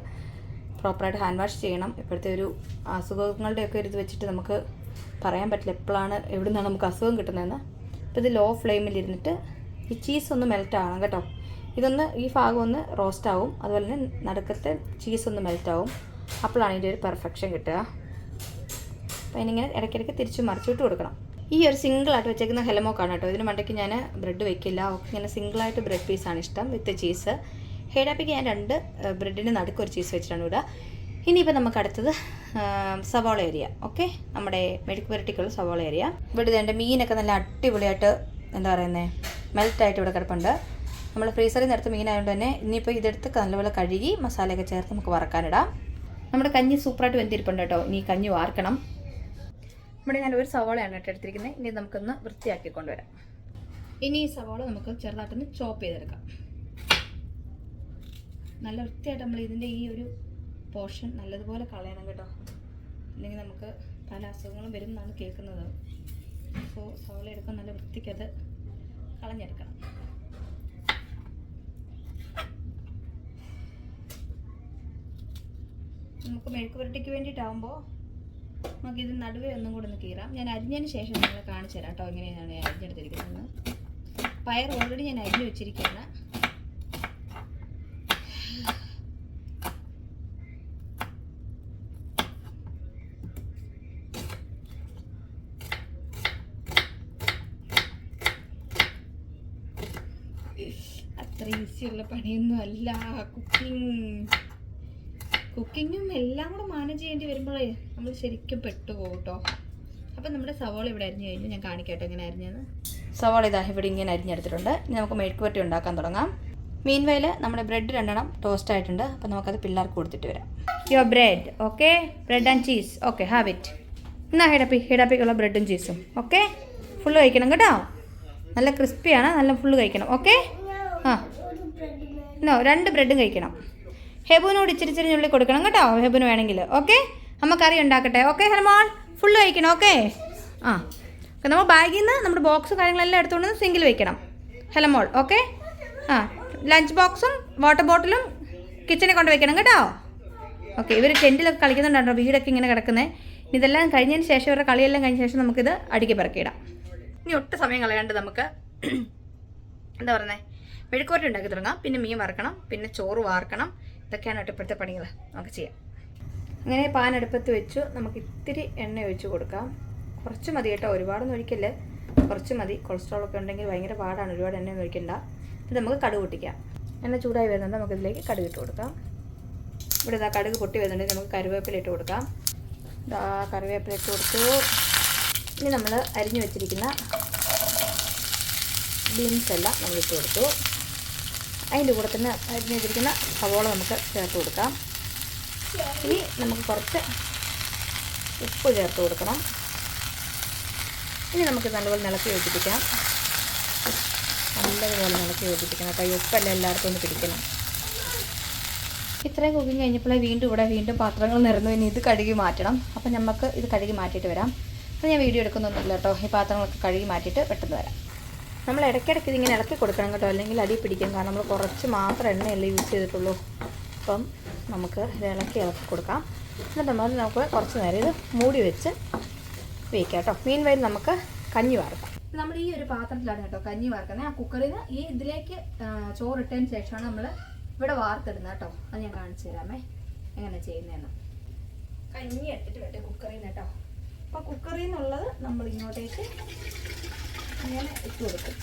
പ്രോപ്പറായിട്ട് ഹാൻഡ് വാഷ് ചെയ്യണം. ഇപ്പോഴത്തെ ഒരു അസുഖങ്ങളുടെയൊക്കെ ഒരു ഇത് വെച്ചിട്ട് നമുക്ക് പറയാൻ പറ്റില്ല എപ്പോഴാണ് എവിടെ നിന്നാണ് നമുക്ക് അസുഖം കിട്ടുന്നതെന്ന്. അപ്പോൾ ഇത് ലോ ഫ്ലെയിമിലിരുന്നിട്ട് ഈ ചീസ് ഒന്ന് മെൽറ്റ് ആവണം കേട്ടോ. ഇതൊന്ന് ഈ ഭാഗം ഒന്ന് റോസ്റ്റ് ആവും, അതുപോലെ തന്നെ നടുക്കത്തെ ചീസ് ഒന്ന് മെൽറ്റ് ആവും. അപ്പോഴാണ് ഇതിൻ്റെ ഒരു പെർഫെക്ഷൻ കിട്ടുക. അപ്പോൾ അതിനിങ്ങനെ ഇടയ്ക്കിടയ്ക്ക് തിരിച്ച് മറിച്ചിട്ട് കൊടുക്കണം. ഈ ഒരു സിംഗിളായിട്ട് വെച്ചേക്കുന്ന ഹെലമോക്കാണ് കേട്ടോ. ഇതിന് മണ്ടയ്ക്ക് ഞാൻ ബ്രെഡ് വെക്കില്ല. അവർക്ക് ഇങ്ങനെ സിംഗിളായിട്ട് ബ്രെഡ് പീസാണ് ഇഷ്ടം വിത്ത് ചീസ്. ഹെയ്ഡാപ്പിക്ക് ഞാൻ 2 ബ്രെഡിന് നടുക്ക് ഒരു ചീസ് വെച്ചിട്ടാണ് ഇടുക. ഇനിയിപ്പോൾ നമുക്ക് അടുത്തത് സവാള ഏരിയ. ഓക്കെ, നമ്മുടെ മെഴുക്ക് പുരട്ടിക്കുള്ള സവാള ഏരിയ. ഇവിടെ ഇതേണ്ട മീനൊക്കെ നല്ല അടിപൊളിയായിട്ട് എന്താ പറയുന്നത് മെൽറ്റായിട്ട് ഇവിടെ കിടപ്പുണ്ട്. നമ്മൾ ഫ്രീസറിൽ നിന്ന് എടുത്ത മീനായതുകൊണ്ട് തന്നെ ഇനിയിപ്പോൾ ഇതെടുത്ത് നല്ലപോലെ കഴുകി മസാലയൊക്കെ ചേർത്ത് നമുക്ക് വറക്കാനിടാം. നമ്മുടെ കഞ്ഞി സൂപ്പറായിട്ട് വെന്തിരിപ്പുണ്ട് കേട്ടോ. ഇനി കഞ്ഞി വാർക്കണം. ഇവിടെ ഞാൻ ഒരു സവാളയാണ് കേട്ടോ എടുത്തിരിക്കുന്നത്. ഇനി നമുക്കൊന്ന് വൃത്തിയാക്കി കൊണ്ടുവരാം. ഇനി ഈ സവാള നമുക്ക് ചെറുതായിട്ടൊന്ന് ചോപ്പ് ചെയ്തെടുക്കാം. നല്ല വൃത്തിയായിട്ട് നമ്മൾ ഇതിൻ്റെ ഈ ഒരു പോർഷൻ നല്ലതുപോലെ കളയണം കേട്ടോ. അല്ലെങ്കിൽ നമുക്ക് പല അസുഖങ്ങളും വരും എന്നാണ് കേൾക്കുന്നത്. അപ്പോൾ സവാള എടുക്കാൻ നല്ല വൃത്തിക്കത് കളഞ്ഞെടുക്കണം. നമുക്ക് മെഴുക്ക് പുരട്ടിക്ക് വേണ്ടിയിട്ടാകുമ്പോൾ നമുക്കിത് നടുവേ ഒന്നും കൂടെ ഒന്ന് കീറാം. ഞാൻ അരിഞ്ഞതിന് ശേഷം നിങ്ങളെ കാണിച്ചു തരാം കേട്ടോ എങ്ങനെയാണ് ഞാൻ അരിഞ്ഞെടുത്തിരിക്കുന്നത്. പയർ ഓൾറെഡി ഞാൻ അരിഞ്ഞ് വെച്ചിരിക്കുകയാണ്. അത്ര ഈസിയുള്ള പണിയൊന്നും അല്ല കുക്കിങ്ങും എല്ലാം കൂടെ മാനേജ് ചെയ്യേണ്ടി വരുമ്പോഴേ നമ്മൾ ശരിക്കും പെട്ടുപോകും കേട്ടോ. അപ്പം നമ്മുടെ സവാള ഇവിടെ അരിഞ്ഞ് കഴിഞ്ഞു. ഞാൻ കാണിക്കട്ടെ എങ്ങനെ അരിഞ്ഞത്. സവാള ഇതാ ഇവിടെ ഇങ്ങനെ അരിഞ്ഞെടുത്തിട്ടുണ്ട്. ഇനി നമുക്ക് മെഴുക്ക് പുരട്ടി ഉണ്ടാക്കാൻ തുടങ്ങാം. മീൻവെയിൽ നമ്മുടെ ബ്രെഡ് 2 ടോസ്റ്റ് ആയിട്ടുണ്ട്. അപ്പം നമുക്കത് പിള്ളേർക്ക് കൊടുത്തിട്ട് വരാം. Your bread, okay, bread and cheese, okay, have it. എന്നാ ഹെഡാപ്പിക്കുള്ള ബ്രെഡും ചീസും. ഓക്കെ, ഫുള്ള് കഴിക്കണം കേട്ടോ. നല്ല ക്രിസ്പിയാണ്, നല്ല ഫുള്ള് കഴിക്കണം. ഓക്കെ, 2 ബ്രെഡും കഴിക്കണം. ഹെബുവിനോട് ഇച്ചിരി ഉള്ളി കൊടുക്കണം കേട്ടോ, ഹെബുന് വേണമെങ്കിൽ. ഓക്കെ, അമ്മ കറി ഉണ്ടാക്കട്ടെ. ഓക്കെ ഹെർമോൻ, ഫുള്ള് കഴിക്കണം. ഓക്കെ, നമ്മൾ ബാഗിൽ നിന്ന് നമ്മുടെ ബോക്സ് കാര്യങ്ങളെല്ലാം എടുത്തുകൊണ്ട് സിങ്കിൽ വെക്കണം ഹെലമോൾ. ഓക്കെ, ലഞ്ച് ബോക്സും വാട്ടർ ബോട്ടിലും കിച്ചണിൽ കൊണ്ട് വെക്കണം കേട്ടോ. ഓക്കെ, ഇവർ ടെൻറ്റിലൊക്കെ കളിക്കുന്നുണ്ടോ, വീടൊക്കെ ഇങ്ങനെ കിടക്കുന്നത്. ഇതെല്ലാം കഴിഞ്ഞതിന് ശേഷം ഇവരുടെ കളിയെല്ലാം കഴിഞ്ഞ ശേഷം നമുക്കിത് അടുക്കി പറക്കിയിടാം. ഇനി ഒട്ടും സമയം കളയാണ്ട് നമുക്ക് എന്താ പറയുന്നത്, മെഴുക്കുവരട്ടി ഉണ്ടാക്കി തുടങ്ങാം. പിന്നെ മീൻ വറക്കണം, പിന്നെ ചോറ് വാർക്കണം. ഇതൊക്കെയാണ് കേട്ടോ ഇപ്പോഴത്തെ പണികൾ. നമുക്ക് ചെയ്യാം. അങ്ങനെ പാൻ അടുപ്പത്ത് വെച്ചു. നമുക്ക് ഇത്തിരി എണ്ണ ഒഴിച്ച് കൊടുക്കാം. കുറച്ച് മതി കേട്ടോ, ഒരുപാടൊന്നും ഒഴിക്കല്ലേ, കുറച്ച് മതി. കൊളസ്ട്രോളൊക്കെ ഉണ്ടെങ്കിൽ ഭയങ്കര പാടാണ്, ഒരുപാട് എണ്ണ ഒഴിക്കണ്ട. ഇത് നമുക്ക് കടുക് പൊട്ടിക്കാം. എണ്ണ ചൂടായി വരുന്നുണ്ട്, നമുക്കിതിലേക്ക് കടുക് ഇട്ട് കൊടുക്കാം. ഇവിടെ ഇതാ കടുക് പൊട്ടി വരുന്നുണ്ടെങ്കിൽ നമുക്ക് കറിവേപ്പില ഇട്ട് കൊടുക്കാം. ഇതാ കറിവേപ്പില ഇട്ട് കൊടുത്തു. ഇനി നമ്മൾ അരിഞ്ഞു വെച്ചിരിക്കുന്ന ബീൻസ് എല്ലാം നമ്മൾ ഇട്ട് കൊടുത്തു. അതിൻ്റെ കൂടെ തന്നെ അരിഞ്ഞു വെച്ചിരിക്കുന്ന സവോള നമുക്ക് ചേർത്ത് കൊടുക്കാം. ഇനി നമുക്ക് കുറച്ച് ഉപ്പ് ചേർത്ത് കൊടുക്കണം. ഇനി നമുക്ക് നല്ലപോലെ ഇളക്കി യോജിപ്പിക്കാം. നല്ലതുപോലെ ഇളക്കി യോജിപ്പിക്കണം കേട്ടോ. ഈ ഉപ്പെല്ലാം എല്ലായിടത്തും ഒന്ന് പിടിക്കണം. ഇത്രയും കുക്കിങ് കഴിഞ്ഞപ്പോഴേ വീണ്ടും പാത്രങ്ങൾ നിറഞ്ഞു. ഇനി ഇത് കഴുകി മാറ്റണം. അപ്പം നമുക്ക് ഇത് കഴുകി മാറ്റിയിട്ട് വരാം. അപ്പോൾ ഞാൻ വീഡിയോ എടുക്കുന്നൊന്നുമില്ല കേട്ടോ. ഈ പാത്രങ്ങളൊക്കെ കഴുകി മാറ്റിയിട്ട് പെട്ടെന്ന് വരാം. നമ്മൾ ഇടയ്ക്കിടയ്ക്ക് ഇതിങ്ങനെ ഇളക്കി കൊടുക്കണം കേട്ടോ, അല്ലെങ്കിൽ അടി പിടിക്കും. കാരണം നമ്മൾ കുറച്ച് മാത്രം എണ്ണയല്ലേ യൂസ് ചെയ്തിട്ടുള്ളൂ. അപ്പം നമുക്ക് ഇത് ഇളക്കി കൊടുക്കാം. എന്നിട്ട് നമുക്ക് കുറച്ച് നേരം ഇത് മൂടി വെച്ച് വേവിക്കാം കേട്ടോ. മീൻ വരെ നമുക്ക് കഞ്ഞി വാർക്കാം. നമ്മൾ ഈ ഒരു പാത്രത്തിലാണ് കേട്ടോ കഞ്ഞി വാർക്കുന്നത്. ആ കുക്കറിൽ നിന്ന് ഈ ഇതിലേക്ക് ചോറിട്ടതിന് ശേഷമാണ് നമ്മൾ ഇവിടെ വാർത്തിടുന്നത് കേട്ടോ. അത് ഞാൻ കാണിച്ചു തരാമേ എങ്ങനെ ചെയ്യുന്നതെന്ന്. കഞ്ഞി എടുത്തിട്ട് കേട്ടോ കുക്കറിൽ നിന്ന് കേട്ടോ. അപ്പോൾ കുക്കറിൽ നിന്നുള്ളത് നമ്മൾ ഇങ്ങോട്ടേക്ക് ഇങ്ങനെ ഇട്ട് കൊടുക്കും.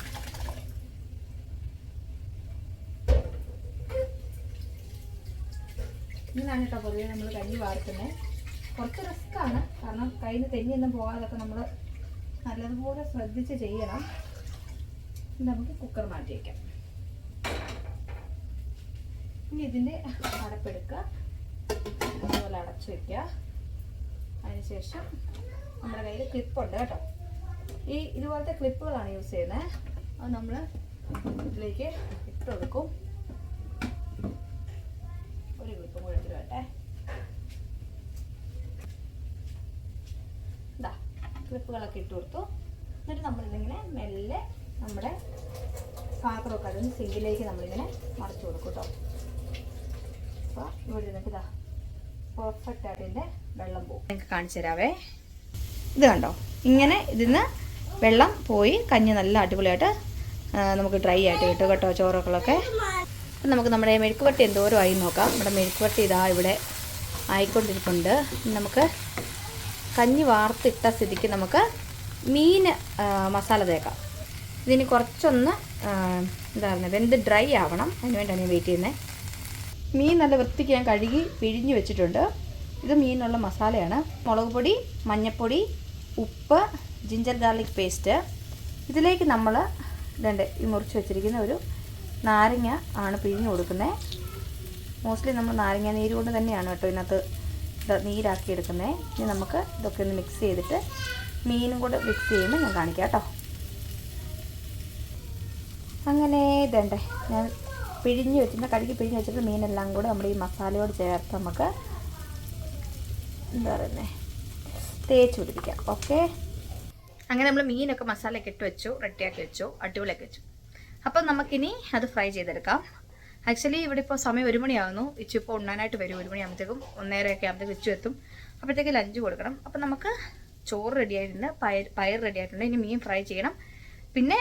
ഇങ്ങനെയാണ് കേട്ടോ പൊതുവെ നമ്മൾ കഞ്ഞി വാർക്കുന്നത്. കുറച്ച് റിസ്ക്കാണ്, കാരണം കയ്യിൽ നിന്ന് തെന്നിയൊന്നും പോകാതൊക്കെ നമ്മൾ നല്ലതുപോലെ ശ്രദ്ധിച്ച് ചെയ്യണം. നമുക്ക് കുക്കർ മാറ്റി വയ്ക്കാം. ഇനി ഇതിൻ്റെ അടപ്പെടുക്കുക, അതുപോലെ അടച്ചു വയ്ക്കുക. അതിനുശേഷം നമ്മുടെ കയ്യിൽ ക്ലിപ്പുണ്ട് കേട്ടോ. ഈ ഇതുപോലത്തെ ക്ലിപ്പുകളാണ് യൂസ് ചെയ്യുന്നത്. അത് നമ്മൾ ഇതിലേക്ക് ഇട്ട് കൊടുക്കും. ഒരു ക്ലിപ്പും കൂടെ എടുത്തിട്ട് വേട്ടെ. ഇതാ ക്ലിപ്പുകളൊക്കെ ഇട്ട് കൊടുത്തു. എന്നിട്ട് നമ്മളിതിങ്ങനെ മെല്ലെ നമ്മുടെ പാത്രമൊക്കെ അതിന് സിങ്കിലേക്ക് നമ്മളിങ്ങനെ മറിച്ച് കൊടുക്കും കേട്ടോ. അപ്പോൾ ഇവിടെ ഇരുന്നിട്ട് ഇതാ പെർഫെക്റ്റ് ആയിട്ട് ഇതിൻ്റെ വെള്ളം പോകും. നിങ്ങൾക്ക് കാണിച്ചു തരാവേ. ഇത് കണ്ടോ, ഇങ്ങനെ ഇതിന്ന് വെള്ളം പോയി കഞ്ഞി നല്ല അടിപൊളിയായിട്ട് നമുക്ക് ഡ്രൈ ആയിട്ട് കിട്ടും കേട്ടോ ചോറൊക്കെ. അപ്പം നമുക്ക് നമ്മുടെ മെഴുക്കുവരട്ടി എന്തോരം ആയി നോക്കാം. നമ്മുടെ മെഴുക്കുവരട്ടി ഇതാ ഇവിടെ ആയിക്കൊണ്ടിരിക്കുന്നുണ്ട്. നമുക്ക് കഞ്ഞി വാർത്തിട്ട സ്ഥിതിക്ക് നമുക്ക് മീൻ മസാല തേക്കാം. ഇതിന് കുറച്ചൊന്ന് എന്താ പറയുന്നത്, വെന്ത് ഡ്രൈ ആവണം. അതിന് വേണ്ടിയാണ് ഞാൻ വെയിറ്റ് ചെയ്യുന്നത്. മീൻ നല്ല വൃത്തിക്ക് ഞാൻ കഴുകി പിഴിഞ്ഞ് വെച്ചിട്ടുണ്ട്. ഇത് മീനുള്ള മസാലയാണ്. മുളക് പൊടി, മഞ്ഞൾപ്പൊടി, ഉപ്പ്, ജിഞ്ചർ ഗാർലിക് പേസ്റ്റ്. ഇതിലേക്ക് നമ്മൾ ഇതുണ്ട് ഈ മുറിച്ച് വെച്ചിരിക്കുന്ന ഒരു നാരങ്ങ ആണ് പിഴിഞ്ഞ് കൊടുക്കുന്നത്. മോസ്റ്റ്ലി നമ്മൾ നാരങ്ങ നീര് കൊണ്ട് തന്നെയാണ് കേട്ടോ ഇതിനകത്ത് നീരാക്കി എടുക്കുന്നത്. ഇനി നമുക്ക് ഇതൊക്കെ ഒന്ന് മിക്സ് ചെയ്തിട്ട് മീനും കൂടെ മിക്സ് ചെയ്യുമ്പോൾ ഞാൻ കാണിക്കാം കേട്ടോ. അങ്ങനെ ഇതുണ്ട് ഞാൻ പിഴിഞ്ഞ് വെച്ചിട്ട് കഴുകി പിഴിഞ്ഞ് വെച്ചിട്ട് മീനെല്ലാം കൂടെ നമ്മുടെ ഈ മസാലയോട് ചേർത്ത് നമുക്ക് എന്താ പറയുന്നത് തേച്ച് പിടിപ്പിക്കാം. ഓക്കെ, അങ്ങനെ നമ്മൾ മീനൊക്കെ മസാലയൊക്കെ ഇട്ട് വെച്ചു, റെഡിയാക്കി വെച്ചു, അടിപൊളിയാക്കി വെച്ചു. അപ്പം നമുക്കിനി അത് ഫ്രൈ ചെയ്തെടുക്കാം. ആക്ച്വലി ഇവിടെ ഇപ്പോൾ സമയം 1 മണിയാകുന്നു. ഇച്ചു ഇപ്പോൾ ഉണ്ണാനായിട്ട് വരും. 1 മണിയാകുമ്പോഴത്തേക്കും 1:30 ആകുമ്പോഴത്തേക്കും ഇച്ചു എത്തും. അപ്പോഴത്തേക്ക് ലഞ്ച് കൊടുക്കണം. അപ്പം നമുക്ക് ചോറ് റെഡിയായിട്ടുണ്ട്, പയർ റെഡിയായിട്ടുണ്ട്. ഇനി മീൻ ഫ്രൈ ചെയ്യണം, പിന്നെ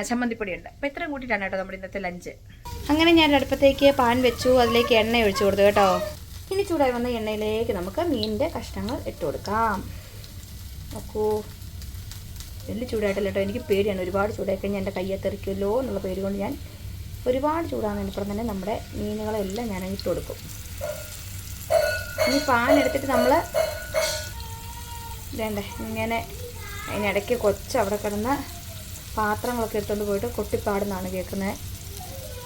ചമ്മന്തിപ്പൊടിയുണ്ട്. അപ്പോൾ ഇത്രയും കൂട്ടിയിട്ടാണ് കേട്ടോ നമ്മുടെ ഇന്നത്തെ ലഞ്ച്. അങ്ങനെ ഞാൻ അടുപ്പത്തേക്ക് പാൻ വെച്ചു, അതിലേക്ക് എണ്ണ ഒഴിച്ചു കൊടുത്തു കേട്ടോ. ഇനി ചൂടായി വന്ന എണ്ണയിലേക്ക് നമുക്ക് മീനിൻ്റെ കഷ്ണങ്ങൾ ഇട്ട് കൊടുക്കാം. നോക്കൂ, വലിയ ചൂടായിട്ടല്ല കേട്ടോ, എനിക്ക് പേടിയാണ്. ഒരുപാട് ചൂടായി കഴിഞ്ഞാൽ എൻ്റെ കയ്യെത്തെറിക്കുമല്ലോ എന്നുള്ള പേടി കൊണ്ട് ഞാൻ ഒരുപാട് ചൂടാകുന്നതിനപ്പുറം തന്നെ നമ്മുടെ മീനുകളെല്ലാം ഞാൻ ഇട്ട് കൊടുക്കും. ഇനി പാൻ എടുത്തിട്ട് നമ്മൾ വേണ്ടേ ഇങ്ങനെ അതിനിടയ്ക്ക് അവിടെ കിടന്ന പാത്രങ്ങളൊക്കെ എടുത്തുകൊണ്ട് പോയിട്ട് കൊട്ടിപ്പാടുന്നാണ് കേൾക്കുന്നത്.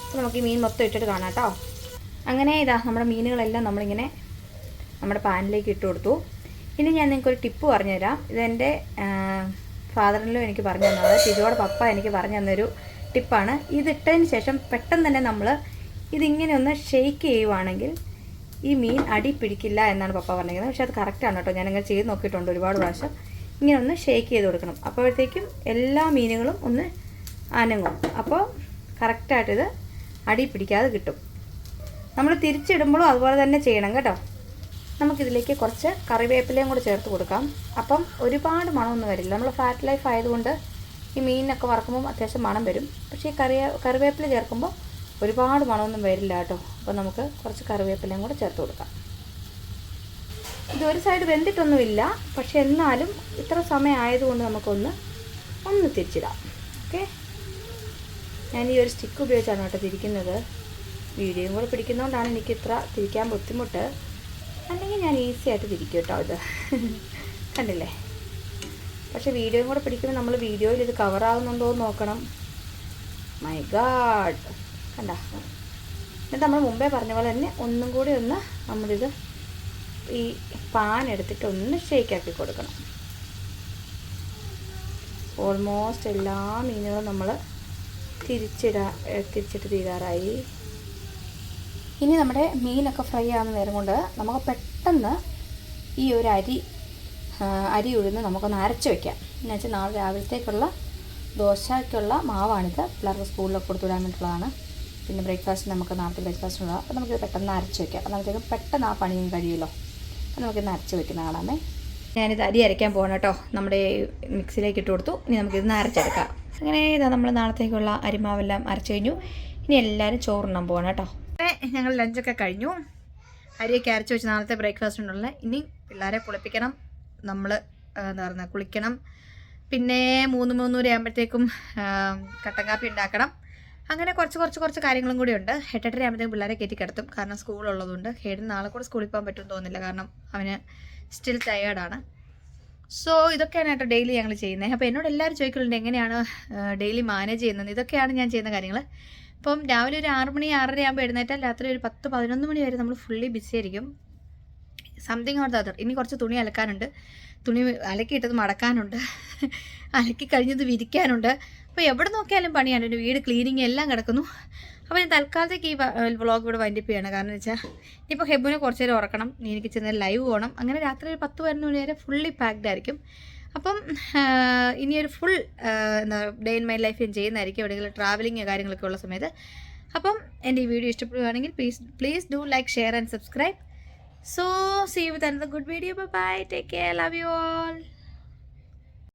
അപ്പോൾ നമുക്ക് ഈ മീൻ മൊത്തം ഇട്ടിട്ട് കാണാം കേട്ടോ. അങ്ങനെ ഇതാ നമ്മുടെ മീനുകളെല്ലാം നമ്മളിങ്ങനെ നമ്മുടെ പാനിലേക്ക് ഇട്ട് കൊടുത്തു. ഇനി ഞാൻ നിങ്ങൾക്കൊരു ടിപ്പ് പറഞ്ഞു തരാം. ഇതെൻ്റെ ഫാദറിലും എനിക്ക് പറഞ്ഞു തന്നത്, ടിജോയുടെ പപ്പ എനിക്ക് പറഞ്ഞു തന്നൊരു ടിപ്പാണ്. ഇതിട്ടതിന് ശേഷം പെട്ടെന്ന് തന്നെ നമ്മൾ ഇതിങ്ങനെ ഒന്ന് ഷെയ്ക്ക് ചെയ്യുവാണെങ്കിൽ ഈ മീൻ അടി പിടിക്കില്ല എന്നാണ് പപ്പ പറഞ്ഞിരിക്കുന്നത്. പക്ഷേ അത് കറക്റ്റാണ് കേട്ടോ. ഞാനങ്ങനെ ചെയ്ത് നോക്കിയിട്ടുണ്ട് ഒരുപാട് പ്രാവശ്യം. ഇങ്ങനെ ഒന്ന് ഷെയ്ക്ക് ചെയ്ത് കൊടുക്കണം. അപ്പോഴത്തേക്കും എല്ലാ മീനുകളും ഒന്ന് അനങ്ങും. അപ്പോൾ കറക്റ്റായിട്ടിത് അടി പിടിക്കാതെ കിട്ടും. നമ്മൾ തിരിച്ചിടുമ്പോഴും അതുപോലെ തന്നെ ചെയ്യണം കേട്ടോ. നമുക്കിതിലേക്ക് കുറച്ച് കറിവേപ്പിലയും കൂടെ ചേർത്ത് കൊടുക്കാം. അപ്പം ഒരുപാട് മണമൊന്നും വരില്ല. നമ്മൾ ഫാറ്റ് ലൈഫ് ആയതുകൊണ്ട് ഈ മീനൊക്കെ വറക്കുമ്പോൾ അത്യാവശ്യം മണം വരും. പക്ഷേ ഈ കറിവേപ്പില ചേർക്കുമ്പോൾ ഒരുപാട് മണമൊന്നും വരില്ല കേട്ടോ. അപ്പോൾ നമുക്ക് കുറച്ച് കറിവേപ്പിലയും കൂടെ ചേർത്ത് കൊടുക്കാം. ഇത് ഒരു സൈഡ് വെന്തിട്ടൊന്നുമില്ല, പക്ഷെ എന്നാലും ഇത്ര സമയം ആയതുകൊണ്ട് നമുക്കൊന്ന് തിരിച്ചിടാം. ഓക്കെ, ഞാൻ ഈ ഒരു സ്റ്റിക്ക് ഉപയോഗിച്ചാണ് കേട്ടോ തിരിക്കുന്നത്. വീഡിയോയും കൂടെ പിടിക്കുന്നതുകൊണ്ടാണ് എനിക്ക് ഇത്ര തിരിക്കാൻ ബുദ്ധിമുട്ട്. അല്ലെങ്കിൽ ഞാൻ ഈസി ആയിട്ട് തിരിക്കും കേട്ടോ. ഇത് കണ്ടില്ലേ? പക്ഷെ വീഡിയോയും കൂടെ പിടിക്കുമ്പോൾ നമ്മൾ വീഡിയോയിൽ ഇത് കവറാകുന്നുണ്ടോ എന്ന് നോക്കണം. മൈ ഗാഡ്, കണ്ട. എന്നിട്ട് നമ്മൾ മുമ്പേ പറഞ്ഞ പോലെ തന്നെ ഒന്നും കൂടി നമ്മളിത് ഈ പാൻ എടുത്തിട്ട് ഷേക്കാക്കി കൊടുക്കണം. ഓൾമോസ്റ്റ് എല്ലാ മീനുകളും നമ്മൾ തിരിച്ചിട്ട് തീരാറായി. ഇനി നമ്മുടെ മീനൊക്കെ ഫ്രൈ ആകുന്ന നേരം കൊണ്ട് നമുക്ക് പെട്ടെന്ന് ഈ ഒരു അരി ഉഴുന്ന് നമുക്കൊന്ന് അരച്ച് വയ്ക്കാം. എന്ന് വെച്ചാൽ നാളെ രാവിലത്തേക്കുള്ള ദോശയ്ക്കുള്ള മാവാണിത്. പിള്ളേർക്ക് സ്കൂളിലൊക്കെ കൊടുത്തുവിടാൻ വേണ്ടിയിട്ടുള്ളതാണ്. പിന്നെ ബ്രേക്ക്ഫാസ്റ്റ് നമുക്ക് നാളത്തെ ബ്രേക്ക്ഫാസ്റ്റിനുള്ള. അപ്പോൾ നമുക്കിത് പെട്ടെന്ന് അരച്ച് വയ്ക്കാം. അന്നേരത്തേക്കും പെട്ടെന്ന് ആ പണിയും കഴിയുമല്ലോ. അപ്പോൾ നമുക്കിന്ന് അരച്ച് വയ്ക്കുന്ന കാണാമേ. ഞാനിത് അരി അരയ്ക്കാൻ പോകണം കേട്ടോ. നമ്മുടെ മിക്സിയിലേക്ക് ഇട്ട് കൊടുത്തു. ഇനി നമുക്കിത് അരച്ചെടുക്കാം. അങ്ങനെ ഇതാ നമ്മൾ നാളത്തേക്കുള്ള അരിമാവെല്ലാം അരച്ച് കഴിഞ്ഞു. ഇനി എല്ലാവരും ചോറുണ്ണാൻ പോകണം കേട്ടോ. ഞങ്ങൾ ലഞ്ചൊക്കെ കഴിഞ്ഞു. അരിയൊക്കെ അരച്ച് വെച്ച് നാളത്തെ ബ്രേക്ക്ഫാസ്റ്റിനുള്ള. ഇനി പിള്ളേരെ കുളിപ്പിക്കണം. നമ്മൾ എന്താ പറയുക, കുളിക്കണം. പിന്നെ 3 ആകുമ്പോഴത്തേക്കും കട്ടൻ കാപ്പി ഉണ്ടാക്കണം. അങ്ങനെ കുറച്ച് കാര്യങ്ങളും കൂടി ഉണ്ട്. 8:30 ആകുമ്പോഴത്തേക്കും പിള്ളേരെ കയറ്റി കിടത്തും. കാരണം സ്കൂളുള്ളതുകൊണ്ട്. ഹേഡിന് നാളെ കൂടെ സ്കൂളിൽ പോകാൻ പറ്റുമെന്ന് തോന്നുന്നില്ല. കാരണം അവന് സ്റ്റിൽ ടയേർഡാണ്. സോ ഇതൊക്കെയാണ് കേട്ടോ ഡെയിലി ഞങ്ങൾ ചെയ്യുന്നത്. അപ്പോൾ എന്നോട് എല്ലാവരും ചോദിക്കുന്നുണ്ട് എങ്ങനെയാണ് ഡെയിലി മാനേജ് ചെയ്യുന്നത്. ഇതൊക്കെയാണ് ഞാൻ ചെയ്യുന്ന കാര്യങ്ങൾ. ഇപ്പം രാവിലെ ഒരു 6 മണി 6:30 ആകുമ്പോൾ എഴുന്നേറ്റാൽ രാത്രി ഒരു 10-11 മണി വരെ നമ്മൾ ഫുള്ളി ബിസി ആയിരിക്കും. Something or the other. ഇനി കുറച്ച് തുണി അലക്കാനുണ്ട്. തുണി അലക്കിയിട്ടത് മടക്കാനുണ്ട്. അലക്കി കഴിഞ്ഞത് വിരിക്കാനുണ്ട്. അപ്പോൾ എവിടെ നോക്കിയാലും പണിയാണ്. ഒരു വീട് ക്ലീനിങ് എല്ലാം കിടക്കുന്നു. അപ്പോൾ ഞാൻ തൽക്കാലത്തേക്ക് ഈ വ്ളോഗ് ഇവിടെ വൈൻഡപ്പ് ചെയ്യണം. കാരണം എന്ന് വെച്ചാൽ ഇപ്പോൾ ഹെബുനെ കുറച്ച് നേരം ഉറക്കണം. എനിക്ക് ചെന്നാൽ ലൈവ് പോകണം. അങ്ങനെ രാത്രി ഒരു 10-11 മണി വരെ ഫുള്ളി പാക്ഡ് ആയിരിക്കും. അപ്പം ഇനിയൊരു full day in my life ഞാൻ ചെയ്യുന്നതായിരിക്കും. എവിടെയെങ്കിലും ട്രാവലിങ് കാര്യങ്ങളൊക്കെ ഉള്ള സമയത്ത്. അപ്പം എൻ്റെ ഈ വീഡിയോ ഇഷ്ടപ്പെടുകയാണെങ്കിൽ please do like, share and subscribe. So see you with another good video. Bye bye. Take care. Love you all.